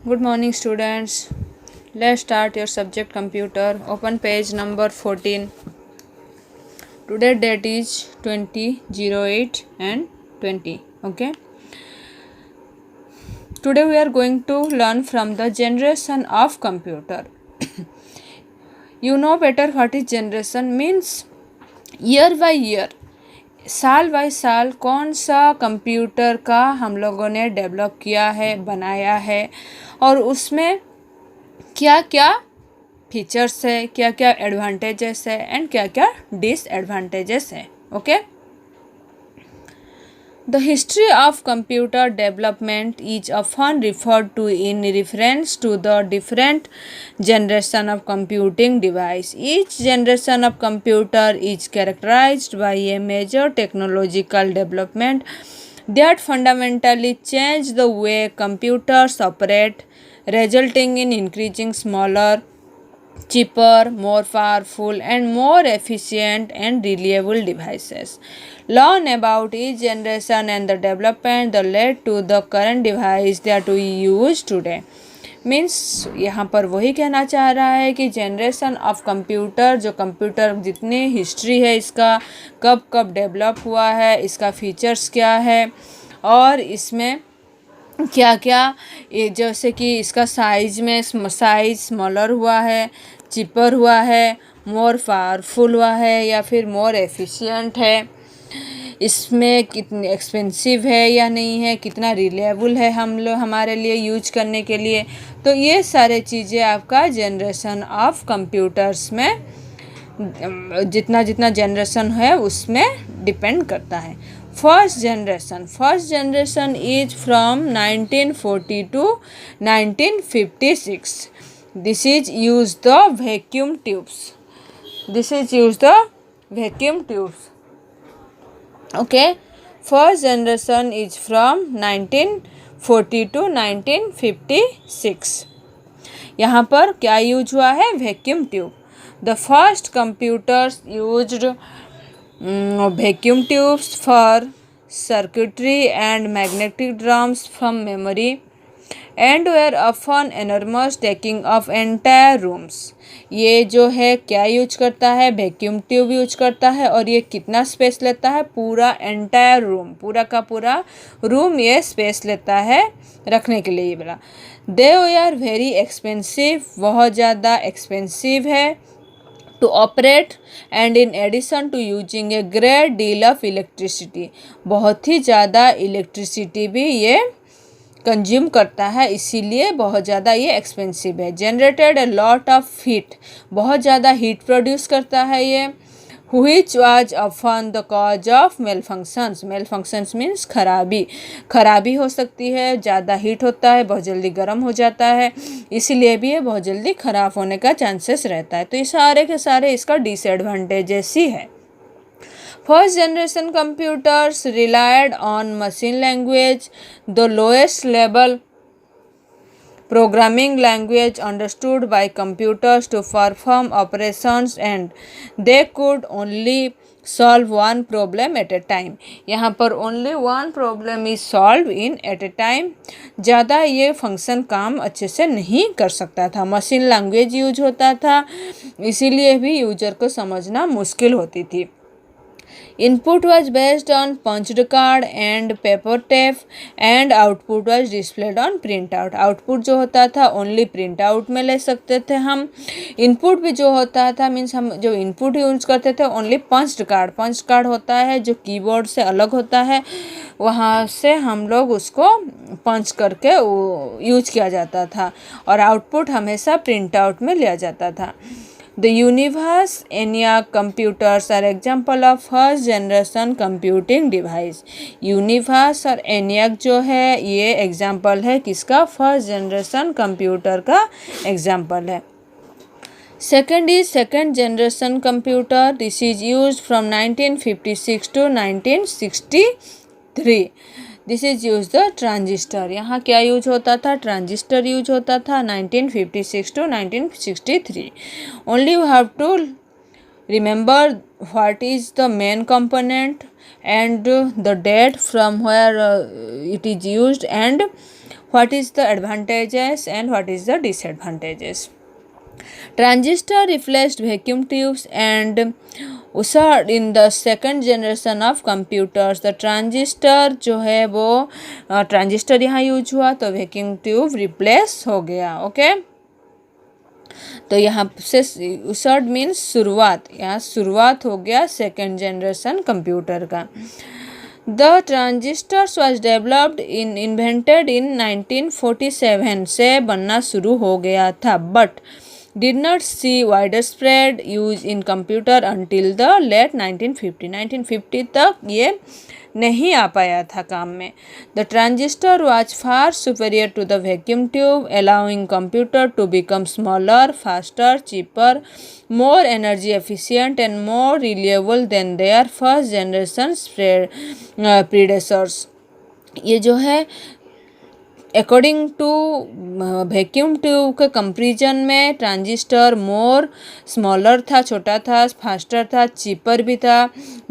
Good morning, students. Let's start your subject computer. Open page number 14. Today date is 2008 and 20. Okay. Today we are going to learn from the generation of computer. You know better what is generation means. Year by year, साल bye साल कौन सा computer का हम लोगों ने develop किया है, बनाया है, और उसमें क्या क्या फीचर्स है, क्या क्या एडवांटेजेस है एंड क्या क्या डिसएडवांटेजेस है. Okay. The history of computer development is often referred to in reference to the different generation of computing device. Each generation of computer is characterized by a major technological development that fundamentally change the way computers operate, resulting in increasing smaller, cheaper, more powerful, and more efficient and reliable devices. Learn about each generation and the development that led to the current device that we use today. Means यहाँ पर वही कहना चाह रहा है कि generation of computer, जो computer जितनी हिस्ट्री है इसका, कब कब डेवलप हुआ है, इसका फीचर्स क्या है और इसमें क्या क्या, ये जैसे कि इसका साइज स्मॉलर हुआ है, चिपर हुआ है, मोर पावरफुल हुआ है या फिर मोर एफिशिएंट है, इसमें कितनी एक्सपेंसिव है या नहीं है, कितना रिलायबल है हम लोग हमारे लिए यूज करने के लिए. तो ये सारे चीज़ें आपका जनरेशन ऑफ कंप्यूटर्स में जितना जितना जनरेशन है उसमें डिपेंड करता है. First generation is from 1940 to 1956. This is use the vacuum tubes. Okay. First generation is from 1940 to 1956. यहाँ पर क्या यूज हुआ है? Vacuum tube. The first computers used vacuum tubes for circuitry and magnetic drums from memory and were often enormous, taking up entire rooms. ये जो है क्या use करता है? वैक्यूम ट्यूब यूज करता है. और ये कितना स्पेस लेता है? पूरा एंटायर रूम, पूरा का पूरा रूम ये स्पेस लेता है रखने के लिए. ये बोला दे आर वेरी एक्सपेंसिव, बहुत ज़्यादा एक्सपेंसिव है to operate and in addition to using a great deal of electricity. बहुत ही ज़्यादा इलेक्ट्रिसिटी भी ये कंज्यूम करता है, इसीलिए बहुत ज़्यादा ये एक्सपेंसिव है. Generated a lot of heat, बहुत ज़्यादा हीट प्रोड्यूस करता है ये. which was often the cause of malfunctions. malfunctions means खराबी हो सकती है. ज़्यादा हीट होता है, बहुत जल्दी गर्म हो जाता है, इसीलिए भी ये बहुत जल्दी ख़राब होने का चांसेस रहता है. तो ये सारे के सारे इसका डिसएडवांटेजेस ही है. First generation computers relied on machine language, the lowest level programming language understood by computers to perform operations, and they could only solve one problem at a time. यहाँ पर only one problem is solved in at a time. ज़्यादा ये function काम अच्छे से नहीं कर सकता था. मशीन लैंग्वेज यूज होता था, इसीलिए भी यूजर को समझना मुश्किल होती थी. Input was based on punched card and paper tape and output was displayed on printout. Output जो होता था only printout में ले सकते थे हम. Input भी जो होता था मीन्स हम जो input यूज करते थे only punched card होता है जो कीबोर्ड से अलग होता है, वहाँ से हम लोग उसको पंच करके यूज किया जाता था और आउटपुट हमेशा प्रिंट आउट में लिया जाता था. The Universe ENIAC computers are example of first generation computing device. Universe और ENIAC जो है ये एग्जाम्पल है किसका? फर्स्ट जनरेशन कंप्यूटर का एग्जाम्पल है. second generation computer. This is used from 1956 to 1963. This is use the transistor. यहाँ क्या यूज होता था? ट्रांजिस्टर यूज होता था 1956 to 1963. Only you have to remember what is the main component and the date from where it is used and What is the advantages and what is the disadvantages? Transistor replaced vacuum tubes and ushered in the second generation of computers. The transistor जो है वो transistor यहाँ use हुआ तो vacuum tube replace हो गया. Okay, तो यहाँ से ushered मीन्स शुरुआत, यहाँ शुरुआत हो गया सेकेंड जनरेशन कंप्यूटर का. The transistors was developed invented in 1947 से बनना शुरू हो गया था, but did not see widespread use in computer until the late 1950 तक ये नहीं आ पाया था काम में. The transistor was far superior to the vacuum tube, allowing computer to become smaller, faster, cheaper, more energy efficient and more reliable than their first generation predecessors. ये जो है अकॉर्डिंग टू वैक्यूम ट्यूब के comparison में transistor मोर smaller था, छोटा था, faster था, cheaper भी था,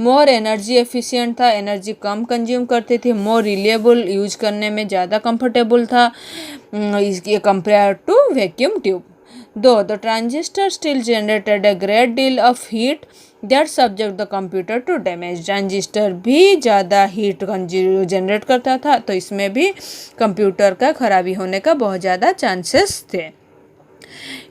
मोर एनर्जी एफिशिएंट था, एनर्जी कम कंज्यूम करती थी, मोर रिलायबल, यूज करने में ज़्यादा कंफर्टेबल था इसके compare to vacuum tube. Though the transistor still generated a great deal of heat that subject the computer to damage. Transistor भी ज़्यादा हीट जनरेट करता था तो इसमें भी कंप्यूटर का खराबी होने का बहुत ज़्यादा चांसेस थे.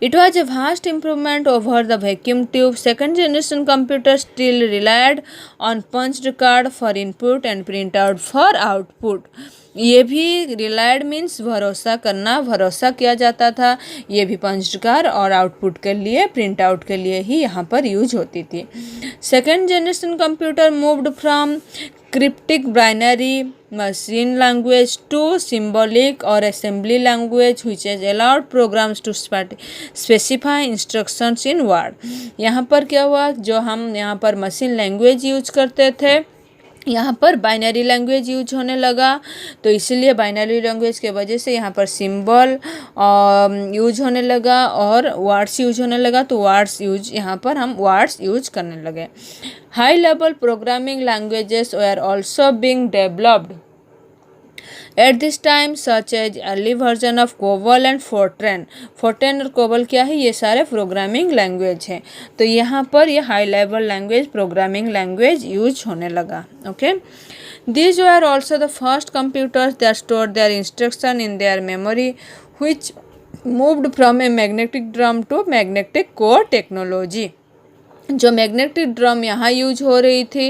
It was a vast improvement over the vacuum tube. Second generation computers still relied on punched card for input and printout for output. ये भी रिलायड मीन्स भरोसा करना, भरोसा किया जाता था. ये भी पंच्ड कार्ड और आउटपुट के लिए, प्रिंट आउट के लिए ही यहाँ पर यूज होती थी. Second generation computer moved from cryptic binary machine language to symbolic or assembly language which has allowed programs to specify instructions in word. यहाँ पर क्या हुआ, जो हम यहाँ पर मशीन लैंग्वेज यूज करते थे यहाँ पर बाइनरी लैंग्वेज यूज होने लगा. तो इसीलिए बाइनरी लैंग्वेज के वजह से यहाँ पर सिंबल यूज होने लगा और वर्ड्स यूज होने लगा. तो वर्ड्स यूज, यहाँ पर हम वर्ड्स यूज करने लगे. High level programming languages were also being developed at this time such as early version of COBOL and FORTRAN. FORTRAN और कोबल क्या है, ये सारे प्रोग्रामिंग लैंग्वेज हैं. तो यहाँ पर ये high level language, programming language use होने लगा. Okay, these were also the first computers that stored their instruction in their memory, which moved from a magnetic drum to magnetic core technology. जो magnetic drum यहाँ use हो रही थी,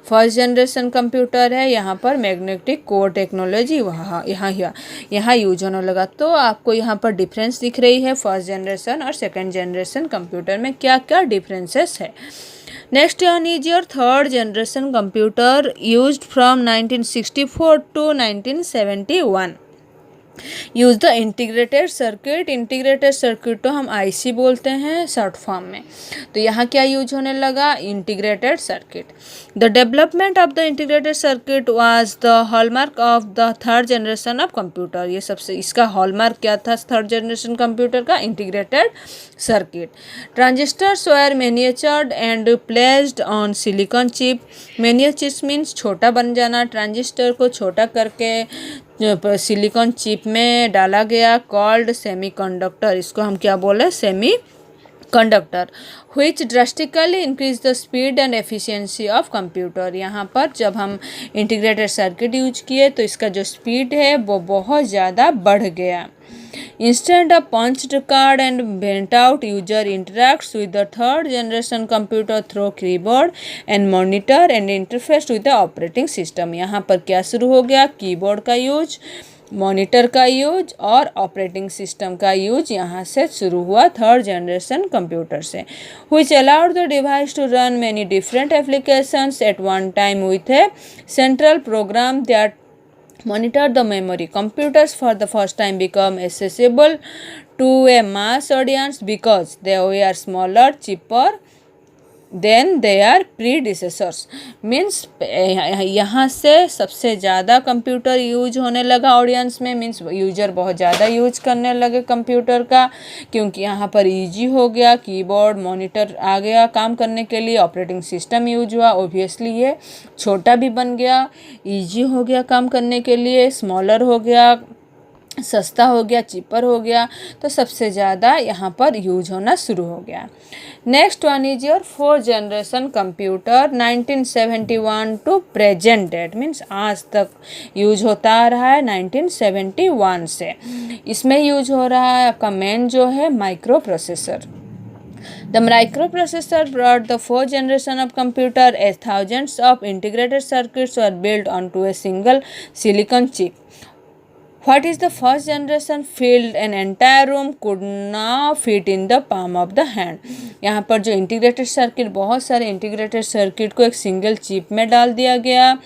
first generation computer है, यहाँ पर मैग्नेटिक कोर टेक्नोलॉजी यहाँ use होने लगा. तो आपको यहाँ पर डिफरेंस दिख रही है फर्स्ट जनरेशन और सेकंड जनरेशन कंप्यूटर में क्या क्या डिफरेंसेस है. Next one is your third generation computer used from 1964 to 1971. Use the integrated circuit. Integrated circuit तो हम आईसी बोलते हैं शॉर्ट फॉर्म में. तो यहाँ क्या यूज होने लगा, integrated circuit. The development of the integrated circuit was the hallmark of the third generation of computer. ये सबसे इसका हॉलमार्क क्या था थर्ड जनरेशन कंप्यूटर का, integrated circuit. Transistors were manufactured and placed on silicon chip. Manufacture means छोटा बन जाना, transistor को छोटा करके सिलिकॉन चिप में डाला गया. कॉल्ड सेमीकंडक्टर, इसको हम क्या बोले, semi conductor. which drastically increase the speed and efficiency of computer. यहाँ पर जब हम इंटीग्रेटेड सर्किट यूज किए तो इसका जो स्पीड है वो बहुत ज़्यादा बढ़ गया. Instead of punched card and bent out, user interacts with the third generation computer through keyboard and monitor and interface with the operating system. यहाँ पर क्या शुरू हो गया, कीबोर्ड का यूज, मॉनिटर का यूज और ऑपरेटिंग सिस्टम का यूज यहाँ से शुरू हुआ थर्ड जनरेशन कंप्यूटर से. which allowed the device to run many different applications at one time with a central program that monitor the memory. Computers for the first time become accessible to a mass audience because they were smaller, cheaper than their predecessors. Means यहाँ से सबसे ज़्यादा computer use होने लगा audience में. Means user बहुत ज़्यादा use करने लगे कंप्यूटर का, क्योंकि यहाँ पर इजी हो गया, कीबोर्ड मॉनिटर आ गया काम करने के लिए, ऑपरेटिंग सिस्टम यूज हुआ. ओब्वियसली ये छोटा भी बन गया, इजी हो गया काम करने के लिए, स्मॉलर हो गया, सस्ता हो गया, चीपर हो गया, तो सबसे ज़्यादा यहाँ पर यूज होना शुरू हो गया। Next one is your 4th generation computer 1971 to present date, means आज तक यूज होता आ रहा है 1971 से। इसमें यूज हो रहा है आपका मेन जो है micro processor. The microprocessor brought the 4th generation of computer as thousands of integrated circuits were built onto a single silicon chip. What is the first generation filled an entire room could now fit in the palm of the hand. यहाँ पर जो integrated circuit, बहुत सारे integrated circuit को एक single chip में डाल दिया गया,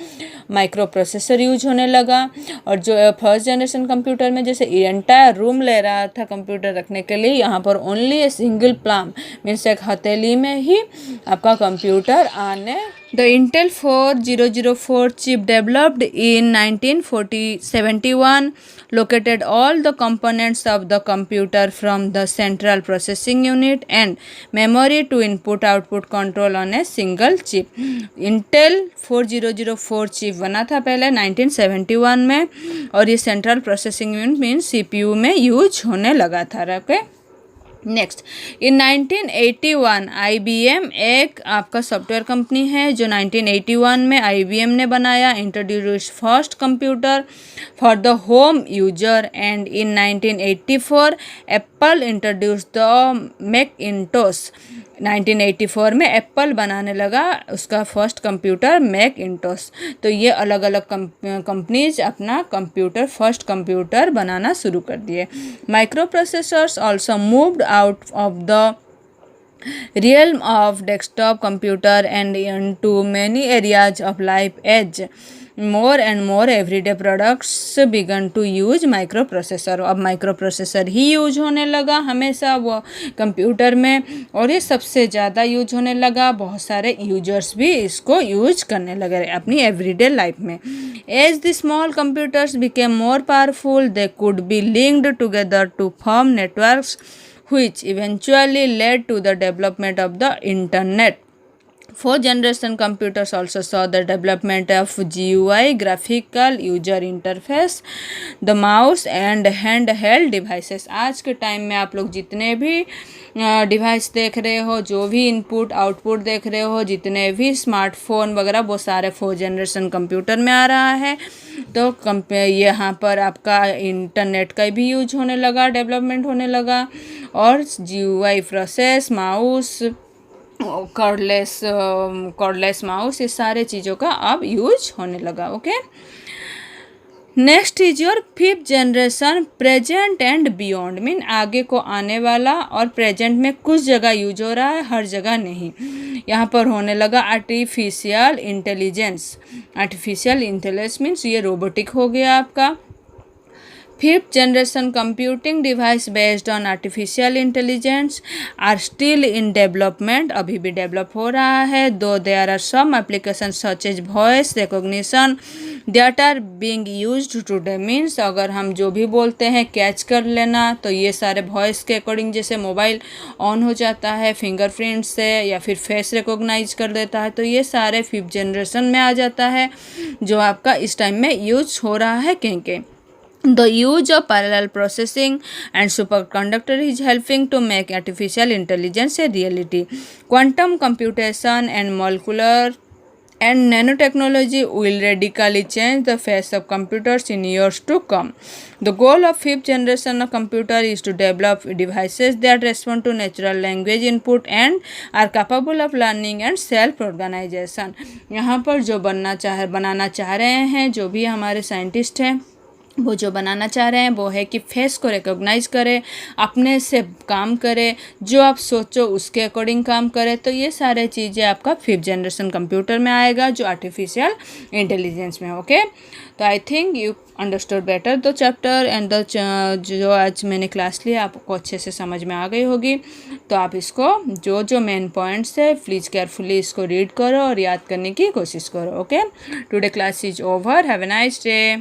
माइक्रो प्रोसेसर यूज होने लगा। और जो फर्स्ट जनरेशन कंप्यूटर में जैसे एंटायर रूम ले रहा था कंप्यूटर रखने के लिए, यहाँ पर ओनली ए सिंगल प्लाम मीन्स एक हथेली में ही आपका कंप्यूटर आने। The Intel 4004 chip developed in 1971 located all the components of the computer from the central processing unit and memory to input-output control on a single chip. Intel 4004 chip बना था पहले 1971 में और ये central processing unit means CPU में use होने लगा था। ओके, नेक्स्ट इन 1981 IBM एक आपका सॉफ्टवेयर कंपनी है जो 1981 में IBM ने बनाया, introduce first computer for the home user. And in 1984 Apple introduce the Macintosh. 1984 में एप्पल बनाने लगा उसका फर्स्ट कंप्यूटर मैकिंटोश। तो ये अलग अलग कंपनीज अपना कंप्यूटर फर्स्ट कंप्यूटर बनाना शुरू कर दिए। Micro processors also moved out of the realm of desktop computer and into many areas of life as more and more everyday products began to use microprocessor। अब microprocessor ही use होने लगा हमेशा वो computer में, और ये सबसे ज़्यादा यूज होने लगा। बहुत सारे यूजर्स भी इसको यूज करने लगे अपनी एवरीडे लाइफ में। As the small computers became more powerful they could be linked together to form networks which eventually led to the development of the internet. 4th generation computers also saw the development of GUI, graphical user interface, the mouse and handheld devices। आज के time में आप लोग जितने भी device देख रहे हो, जो भी इनपुट आउटपुट देख रहे हो, जितने भी स्मार्टफोन वगैरह, वो सारे 4th जनरेशन कंप्यूटर में आ रहा है। तो यहाँ पर आपका इंटरनेट का भी यूज होने लगा, डेवलपमेंट होने लगा, और GUI process, mouse, cordless mouse, ये सारे चीज़ों का अब यूज होने लगा। Okay, next is your 5th generation present and beyond, mean आगे को आने वाला, और प्रेजेंट में कुछ जगह यूज हो रहा है, हर जगह नहीं। यहाँ पर होने लगा artificial intelligence. Artificial intelligence means ये रोबोटिक हो गया आपका। 5th generation computing device based on artificial intelligence are still in development, अभी भी डेवलप हो रहा है। though there are some applications such as voice recognition that are being used today, means अगर हम जो भी बोलते हैं कैच कर लेना, तो ये सारे वॉइस के अकॉर्डिंग, जैसे मोबाइल ऑन हो जाता है फिंगरप्रिंट से या फिर फेस रिकॉग्नाइज कर देता है, तो ये सारे 5th जनरेशन में आ जाता है जो आपका इस टाइम में यूज हो रहा है। कहीं The use of parallel processing and superconductor is helping to make artificial intelligence a reality. Quantum computation and molecular and nanotechnology will radically change the face of computers in years to come. The goal of 5th generation of computer is to develop devices that respond to natural language input and are capable of learning and self-organization। यहाँ पर जो बनाना चाह रहे हैं, जो भी हमारे scientist हैं, वो जो बनाना चाह रहे हैं वो है कि फेस को रिकॉग्नाइज करे, अपने से काम करे, जो आप सोचो उसके अकॉर्डिंग काम करे। तो ये सारे चीज़ें आपका 5th जनरेशन कंप्यूटर में आएगा जो आर्टिफिशियल इंटेलिजेंस में। ओके, तो I think you understood better the chapter and the जो आज मैंने क्लास लिया आपको अच्छे से समझ में आ गई होगी। तो आप इसको जो मेन पॉइंट्स है प्लीज़ केयरफुली इसको रीड करो और याद करने की कोशिश करो। Okay, today class is over, have a nice day.